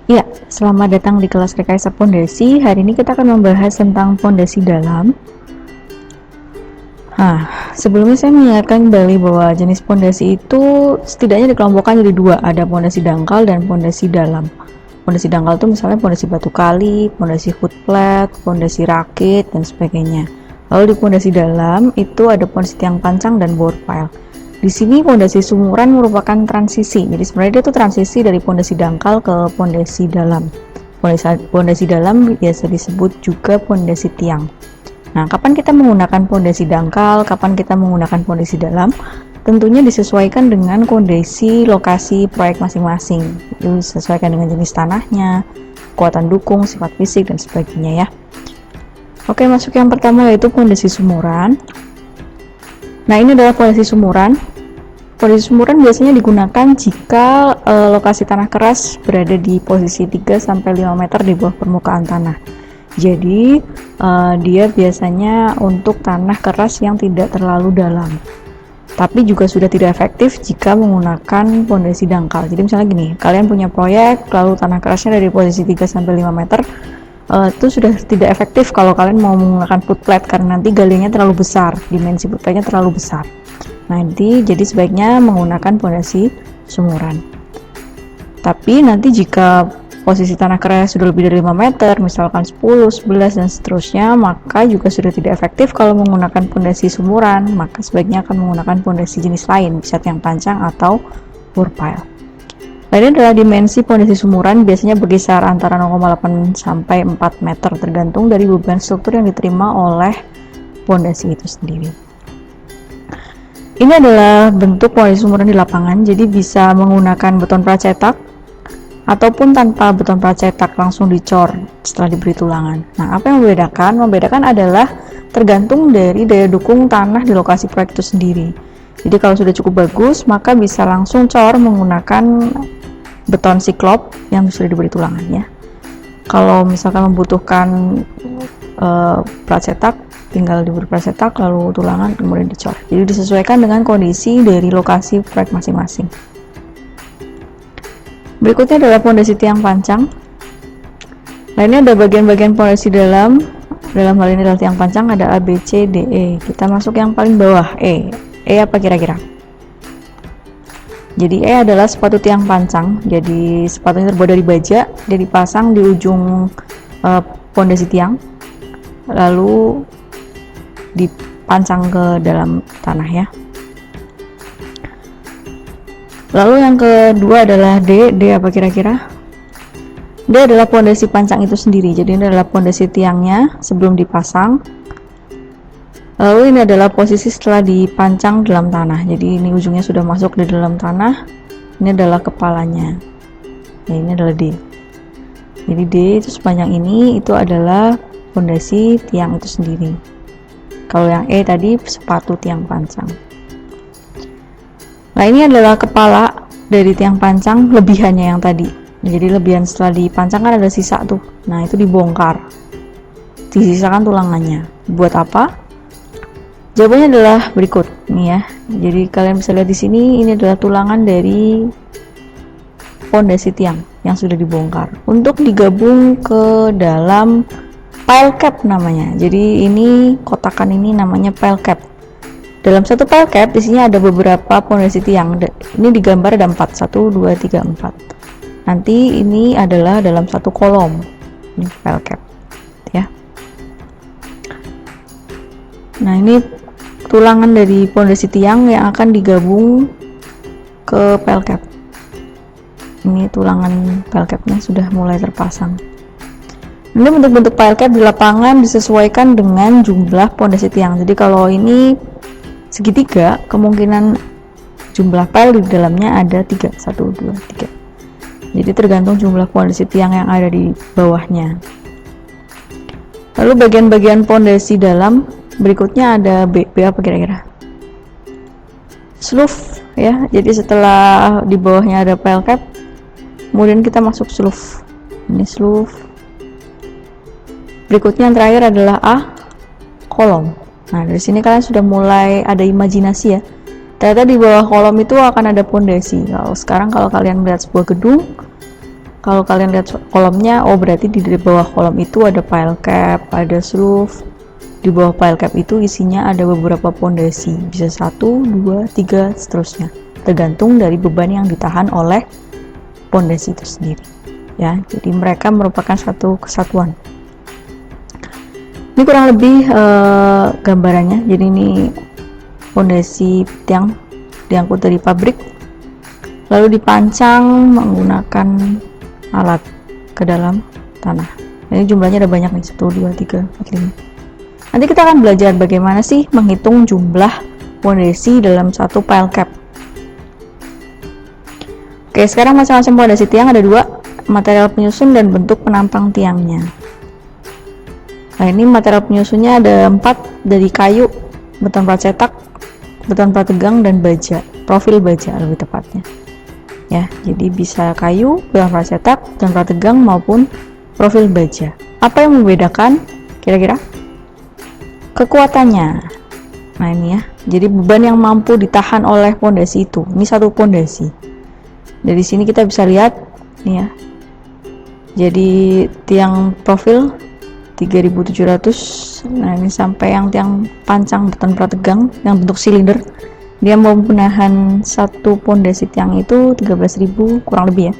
Ya, selamat datang di kelas Rekayasa Pondasi. Hari ini kita akan membahas tentang pondasi dalam. Sebelumnya saya mengingatkan kembali bahwa jenis pondasi itu setidaknya dikelompokkan jadi dua, ada pondasi dangkal dan pondasi dalam. Pondasi dangkal itu misalnya pondasi batu kali, pondasi footplat, pondasi rakit, dan sebagainya. Lalu di pondasi dalam itu ada pondasi tiang pancang dan bore pile. Di sini pondasi sumuran merupakan transisi. Jadi sebenarnya dia itu transisi dari pondasi dangkal ke pondasi dalam. Pondasi dalam biasa disebut juga pondasi tiang. Nah, kapan kita menggunakan pondasi dangkal, kapan kita menggunakan pondasi dalam? Tentunya disesuaikan dengan kondisi lokasi proyek masing-masing. Itu disesuaikan dengan jenis tanahnya, kekuatan dukung, sifat fisik, dan sebagainya ya. Oke, masuk yang pertama yaitu pondasi sumuran. Nah, ini adalah pondasi sumuran. Pondasi sumuran biasanya digunakan jika lokasi tanah keras berada di posisi 3-5 meter di bawah permukaan tanah. Jadi, dia biasanya untuk tanah keras yang tidak terlalu dalam. Tapi juga sudah tidak efektif jika menggunakan pondasi dangkal. Jadi misalnya gini, kalian punya proyek lalu tanah kerasnya dari posisi 3-5 meter, itu sudah tidak efektif kalau kalian mau menggunakan footplat karena nanti galiannya terlalu besar, dimensi footplatnya terlalu besar. Nanti jadi sebaiknya menggunakan pondasi sumuran. Tapi nanti jika posisi tanah keras sudah lebih dari 5 meter, misalkan 10, 11 dan seterusnya, maka juga sudah tidak efektif kalau menggunakan pondasi sumuran, maka sebaiknya akan menggunakan pondasi jenis lain, bisa tiang pancang atau bore pile. Lainnya adalah dimensi pondasi sumuran biasanya berkisar antara 0,8 sampai 4 meter tergantung dari beban struktur yang diterima oleh pondasi itu sendiri. Ini adalah bentuk pondasi sumuran di lapangan, jadi bisa menggunakan beton pracetak ataupun tanpa beton pracetak langsung dicor setelah diberi tulangan. Nah, apa yang membedakan? Membedakan adalah tergantung dari daya dukung tanah di lokasi proyek itu sendiri. Jadi kalau sudah cukup bagus, maka bisa langsung cor menggunakan beton siklop yang sudah diberi tulangan ya. Kalau misalkan membutuhkan pracetak, tinggal diberi pracetak lalu tulangan kemudian dicor. Jadi disesuaikan dengan kondisi dari lokasi proyek masing-masing. Berikutnya adalah pondasi tiang pancang. Nah, ini ada bagian-bagian pondasi dalam hal ini adalah tiang pancang, ada A, B, C, D, E. Kita masuk yang paling bawah, E. E apa kira-kira? Jadi E adalah sepatu tiang pancang. Jadi sepatunya terbuat dari baja, dia dipasang di ujung pondasi tiang, lalu dipancang ke dalam tanah ya. Lalu yang kedua adalah D. D apa kira-kira? D adalah pondasi pancang itu sendiri. Jadi ini adalah pondasi tiangnya sebelum dipasang. Lalu ini adalah posisi setelah dipancang dalam tanah. Jadi ini ujungnya sudah masuk di dalam tanah. Ini adalah kepalanya. Ya, ini adalah D. Jadi D itu sepanjang ini itu adalah pondasi tiang itu sendiri. Kalau yang E tadi sepatu tiang pancang. Nah, ini adalah kepala dari tiang pancang lebihannya yang tadi. Jadi lebihan setelah dipancang kan ada sisa tuh. Nah, itu dibongkar. Disisakan tulangannya. Buat apa? Jawabannya adalah berikut nih ya. Jadi kalian bisa lihat di sini ini adalah tulangan dari pondasi tiang yang sudah dibongkar untuk digabung ke dalam pile cap namanya. Jadi ini kotakan ini namanya pile cap. Dalam satu pile cap di sini ada beberapa pondasi tiang. Ini digambar ada 4, 1 2 3 4. Nanti ini adalah dalam satu kolom. Ini pile cap ya. Nah, ini tulangan dari pondasi tiang yang akan digabung ke pile cap. Ini tulangan pile capnya sudah mulai terpasang. Ini bentuk-bentuk pile cap di lapangan disesuaikan dengan jumlah pondasi tiang. Jadi kalau ini segitiga, kemungkinan jumlah pile di dalamnya ada 3, 1 2 3. Jadi tergantung jumlah pondasi tiang yang ada di bawahnya. Lalu bagian-bagian pondasi dalam berikutnya ada B. B apa kira-kira? Slough ya. Jadi setelah di bawahnya ada pile cap, kemudian kita masuk slough. Ini slough. Berikutnya yang terakhir adalah A, kolom. Nah, dari sini kalian sudah mulai ada imajinasi ya. Ternyata di bawah kolom itu akan ada pondasi. Kalau sekarang kalau kalian melihat sebuah gedung, Kalau kalian lihat kolomnya, oh berarti di bawah kolom itu ada pile cap, ada roof. Di bawah pile cap itu isinya ada beberapa pondasi, bisa 1, 2, 3, seterusnya. Tergantung dari beban yang ditahan oleh pondasi itu sendiri. Ya, jadi mereka merupakan satu kesatuan. Ini kurang lebih gambarannya. Jadi ini pondasi tiang diangkut dari pabrik, lalu dipancang menggunakan alat ke dalam tanah. Ini jumlahnya ada banyak nih, 1, 2, 3, 4, 5. Nanti kita akan belajar bagaimana sih menghitung jumlah pondasi dalam satu pile cap. Oke, sekarang masing-masing pondasi tiang ada 2, material penyusun dan bentuk penampang tiangnya. Nah, ini material penyusunnya ada 4, dari kayu, beton plat cetak, beton plat tegang, dan baja, profil baja lebih tepatnya. Ya, jadi bisa kayu, beton plat cetak, beton plat tegang, maupun profil baja. Apa yang membedakan kira-kira? Kekuatannya. Nah, ini ya. Jadi beban yang mampu ditahan oleh pondasi itu. Ini satu pondasi. Dari sini kita bisa lihat nih ya. Jadi tiang profil 3700. Nah, ini sampai yang tiang pancang beton plat tegang yang bentuk silinder, dia mampu menahan satu pondasi tiang itu 13.000, kurang lebih ya,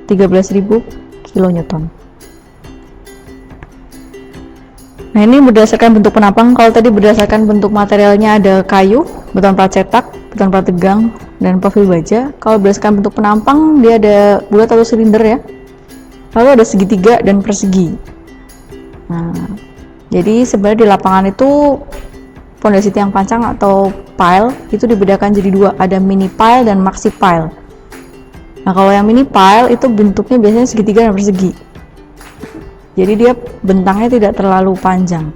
13.000 kilonewton. Nah, ini berdasarkan bentuk penampang. Kalau tadi berdasarkan bentuk materialnya ada kayu, beton plat cetak, beton plat tegang, dan profil baja. Kalau berdasarkan bentuk penampang, dia ada bulat atau silinder ya, lalu ada segitiga dan persegi. Nah, jadi sebenarnya di lapangan itu pondasi tiang pancang atau pile itu dibedakan jadi 2, ada mini pile dan maxi pile. Nah, kalau yang mini pile itu bentuknya biasanya segitiga dan persegi. Jadi dia bentangnya tidak terlalu panjang.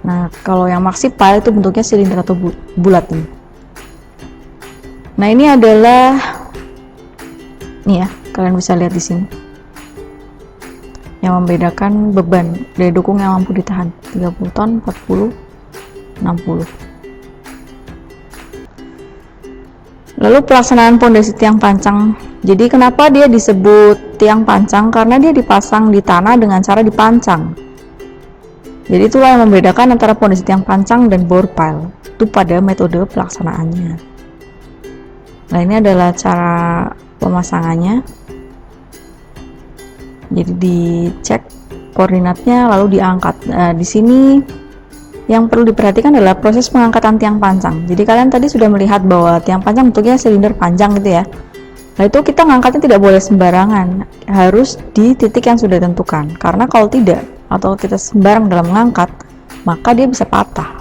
Nah, kalau yang maxi pile itu bentuknya silinder atau bulat nih. Nah, ini adalah nih ya, kalian bisa lihat di sini. Yang membedakan beban daya dukung yang mampu ditahan 30 ton, 40, 60. Lalu pelaksanaan pondasi tiang pancang. Jadi kenapa dia disebut tiang pancang? Karena dia dipasang di tanah dengan cara dipancang. Jadi itulah yang membedakan antara pondasi tiang pancang dan bore pile. Itu pada metode pelaksanaannya. Nah, ini adalah cara pemasangannya. Jadi dicek koordinatnya lalu diangkat. Nah, di sini yang perlu diperhatikan adalah proses pengangkatan tiang pancang. Jadi kalian tadi sudah melihat bahwa tiang pancang bentuknya silinder panjang gitu ya. Nah, itu kita ngangkatnya tidak boleh sembarangan, harus di titik yang sudah ditentukan. Karena kalau tidak atau kita sembarang dalam mengangkat, maka dia bisa patah.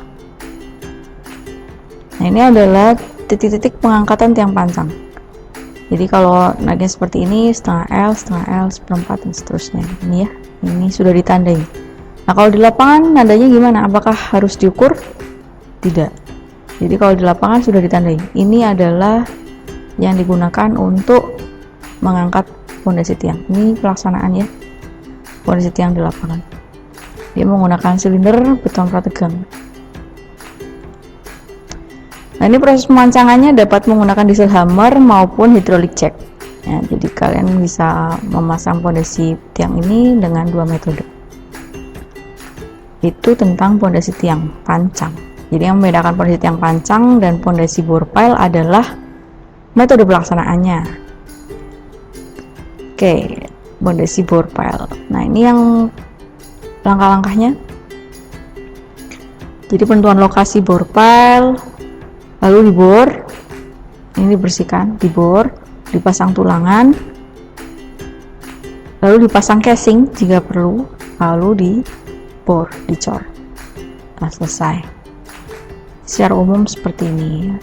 Nah, ini adalah titik-titik pengangkatan tiang pancang. Jadi kalau nagnya seperti ini, setengah L, seperempat, dan seterusnya. Ini ya, ini sudah ditandai. Nah, kalau di lapangan nadanya gimana? Apakah harus diukur? Tidak. Jadi kalau di lapangan sudah ditandai. Ini adalah yang digunakan untuk mengangkat pondasi tiang. Ini pelaksanaannya pondasi tiang di lapangan. Dia menggunakan silinder beton plat tegang. Nah, ini proses pemancangannya dapat menggunakan diesel hammer maupun hydraulic jack. Ya, jadi kalian bisa memasang pondasi tiang ini dengan 2 metode. Itu tentang pondasi tiang pancang. Jadi yang membedakan pondasi tiang pancang dan pondasi bore pile adalah metode pelaksanaannya. Oke, pondasi bore pile. Nah, ini yang langkah-langkahnya. Jadi penentuan lokasi bore pile, lalu dibor, ini dibersihkan, dibor, dipasang tulangan, lalu dipasang casing jika perlu, lalu dibor, dicor. Nah, selesai. Secara umum seperti ini.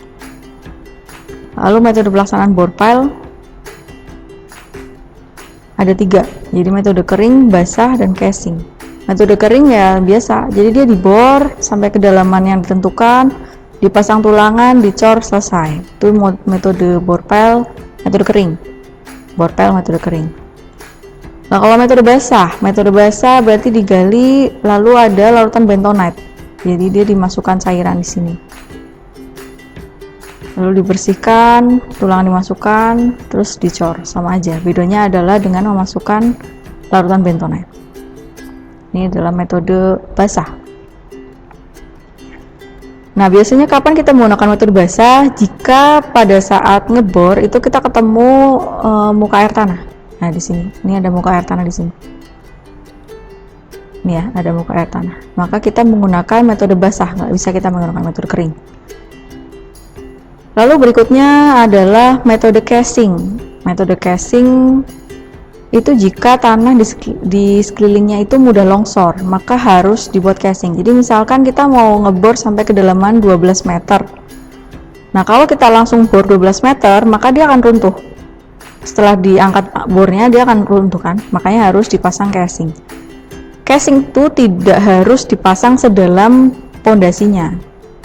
Lalu metode pelaksanaan bore pile ada 3. Jadi metode kering, basah, dan casing. Metode kering ya biasa, jadi dia dibor sampai kedalaman yang ditentukan, dipasang tulangan, dicor, selesai. Itu metode bore pile, metode kering. Bore pile metode kering. Nah, kalau metode basah berarti digali lalu ada larutan bentonite. Jadi dia dimasukkan cairan di sini. lalu dibersihkan, tulang dimasukkan, terus dicor. Sama aja, bedanya adalah dengan memasukkan larutan bentonite. Ini adalah metode basah. Nah, biasanya kapan kita menggunakan metode basah? Jika pada saat ngebor itu kita ketemu muka air tanah. Nah, di sini, ini ada muka air tanah di sini. Ini ya, ada muka air tanah. Maka kita menggunakan metode basah, nggak bisa kita menggunakan metode kering. Lalu berikutnya adalah metode casing. Metode casing itu jika tanah di sekelilingnya itu mudah longsor, maka harus dibuat casing. Jadi misalkan kita mau ngebor sampai kedalaman 12 meter. Nah, kalau kita langsung bor 12 meter, maka dia akan runtuh. Setelah diangkat bornya, dia akan runtuh kan? Makanya harus dipasang casing. Casing itu tidak harus dipasang sedalam pondasinya.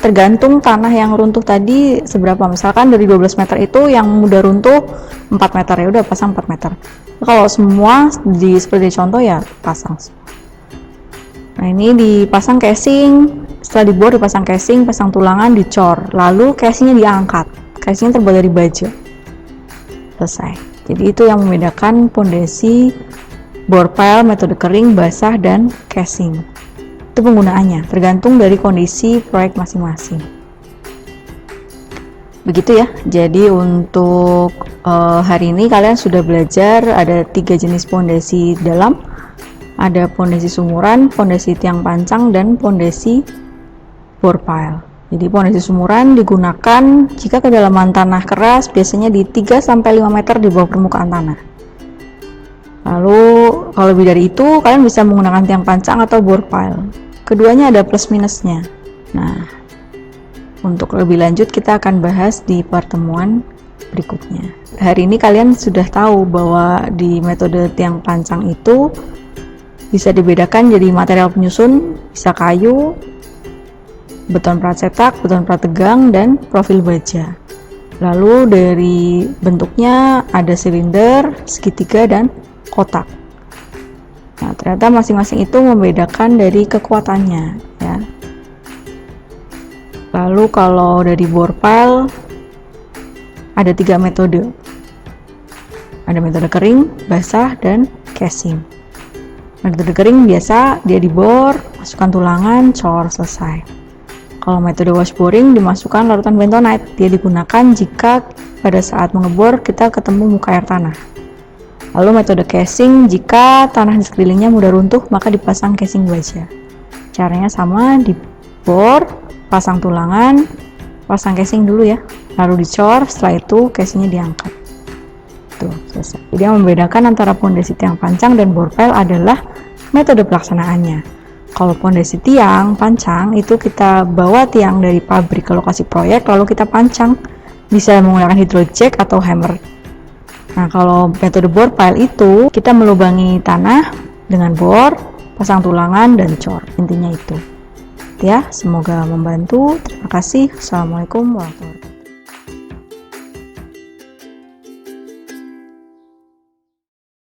Tergantung tanah yang runtuh tadi seberapa. Misalkan dari 12 meter itu yang mudah runtuh 4 meter, ya udah pasang 4 meter. Kalau semua seperti contoh ya pasang. Nah, ini dipasang casing. Setelah dibor dipasang casing, pasang tulangan, dicor. Lalu casingnya diangkat. Casingnya terbuat dari baja. Selesai. Jadi itu yang membedakan pondasi bor pile metode kering, basah, dan casing. Itu penggunaannya, tergantung dari kondisi proyek masing-masing. Begitu ya. Jadi untuk hari ini kalian sudah belajar ada 3 jenis pondasi dalam, ada pondasi sumuran, pondasi tiang pancang, dan pondasi bor pile. Jadi pondasi sumuran digunakan jika kedalaman tanah keras biasanya di 3-5 meter di bawah permukaan tanah. Lalu kalau lebih dari itu kalian bisa menggunakan tiang pancang atau bor pile. Keduanya ada plus minusnya. Nah, untuk lebih lanjut kita akan bahas di pertemuan berikutnya. Hari ini kalian sudah tahu bahwa di metode tiang pancang itu bisa dibedakan jadi material penyusun, bisa kayu, beton plat cetak, beton plat tegang, dan profil baja. Lalu dari bentuknya ada silinder, segitiga, dan kotak. Nah, ternyata masing-masing itu membedakan dari kekuatannya ya. Lalu kalau dari bor pile ada 3 metode. Ada metode kering, basah, dan casing. Metode kering biasa dia dibor, masukkan tulangan, cor, selesai. Kalau metode washboring dimasukkan larutan bentonite. Dia digunakan jika pada saat mengebor kita ketemu muka air tanah. Lalu metode casing, jika tanah di sekelilingnya mudah runtuh, maka dipasang casing baja. Caranya sama, dibor, pasang tulangan, pasang casing dulu ya, lalu dicor, setelah itu casingnya diangkat. Tuh, selesai. Jadi yang membedakan antara pondasi tiang pancang dan bor pile adalah metode pelaksanaannya. Kalau pondasi tiang pancang itu kita bawa tiang dari pabrik ke lokasi proyek, lalu kita pancang, bisa menggunakan hydrojack atau hammer. Nah, kalau metode bor pile itu kita melubangi tanah dengan bor, pasang tulangan, dan cor. Intinya itu. Ya, semoga membantu. Terima kasih. Assalamualaikum warahmatullahi wabarakatuh.